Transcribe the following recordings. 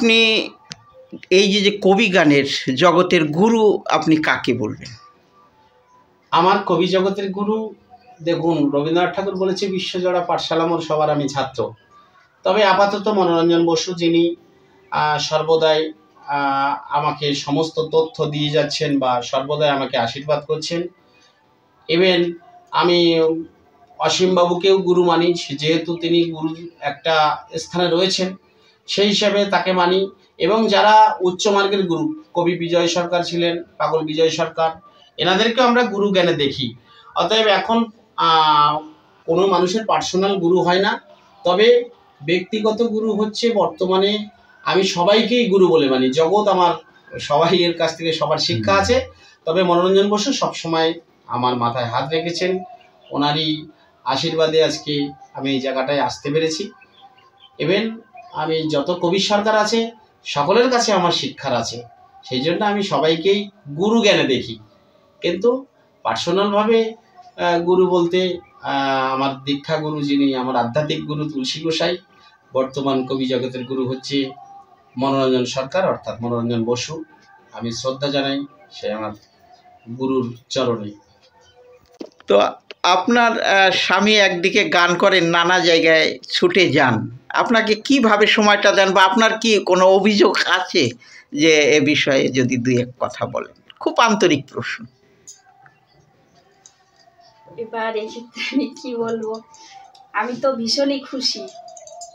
আপনি এই যে কবি গানের জগতের গুরু আপনি কাকে বলবেন? আমার কবি জগতের গুরু দেখুন, রবীন্দ্রনাথ ঠাকুর বলেছে বিশ্বজোড়া পাঠশালা মোর সবার আমি ছাত্র। তবে আপাতত মনোরঞ্জন বসু, যিনি সর্বদাই আমাকে সমস্ত তথ্য দিয়ে যাচ্ছেন বা সর্বদাই আমাকে আশীর্বাদ করছেন। ইভেন আমি অসীমবাবুকেও গুরু মানি, যেহেতু তিনি গুরু একটা স্থানে রয়েছেন, সেই হিসাবে তাকে মানি। এবং যারা উচ্চমার্গের গুরু, কবি বিজয় সরকার ছিলেন, পাগল বিজয় সরকার, এনাদেরকেও আমরা গুরু জ্ঞানে দেখি। অতএব এখন কোনো মানুষের পার্সোনাল গুরু হয় না, তবে ব্যক্তিগত গুরু হচ্ছে বর্তমানে আমি সবাইকেই গুরু বলে মানি। জগৎ আমার, সবাই এর কাছ থেকে সবার শিক্ষা আছে। তবে মনোরঞ্জন বসু সবসময় আমার মাথায় হাত রেখেছেন, ওনারই আশীর্বাদে আজকে আমি এই জায়গাটায় আসতে পেরেছি। ইভেন আমি যত কবি সরকার আছে সকলের কাছে আমার শিক্ষার আছে, সেই জন্য আমি সবাইকেই গুরু জ্ঞানে দেখি। কিন্তু পার্সোনালভাবে গুরু বলতে আমার দীক্ষা গুরু, যিনি আমার আধ্যাত্মিক গুরু তুলসী গোসাই, বর্তমান কবি জগতের গুরু হচ্ছে মনোরঞ্জন সরকার অর্থাৎ মনোরঞ্জন বসু। আমি শ্রদ্ধা জানাই সে আমার গুরুর চরণে। তো আপনার স্বামী একদিকে গান করেন, নানা জায়গায় ছুটে যান, আপনাকে কিভাবে সময়টা দেন বা আপনার কি কোনো অভিযোগ আছে যে এ বিষয়ে যদি দুই এক কথা বলেন? খুব আন্তরিক প্রশ্ন। এবার এক্ষেত্রে আমি কি বলবো, আমি তো ভীষণই খুশি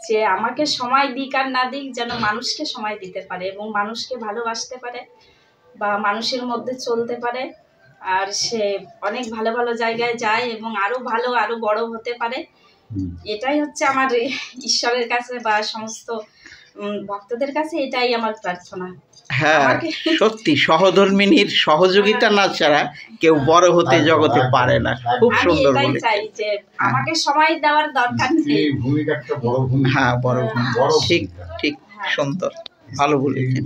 যে আমাকে সময় দিক আর না দিক, যেন মানুষকে সময় দিতে পারে এবং মানুষকে ভালোবাসতে পারে বা মানুষের মধ্যে চলতে পারে, আর সে অনেক ভালো ভালো জায়গায় যায় এবং আরো ভালো আরো বড় হতে পারে। এটাই হচ্ছে আমার ঈশ্বরের কাছে বা সমস্ত ভক্তদের কাছে এটাই আমার প্রার্থনা। হ্যাঁ, সত্যি সহধর্মিনীর সহযোগিতা না ছাড়া কেউ বড় হতে জগতে পারে না। খুব সুন্দর বলেছেন। চাই যে আমাকে সময় দেওয়ার দরকার নেই। হ্যাঁ, বড় ভূমিকা। ঠিক ঠিক, সুন্দর, ভালো বলেছেন।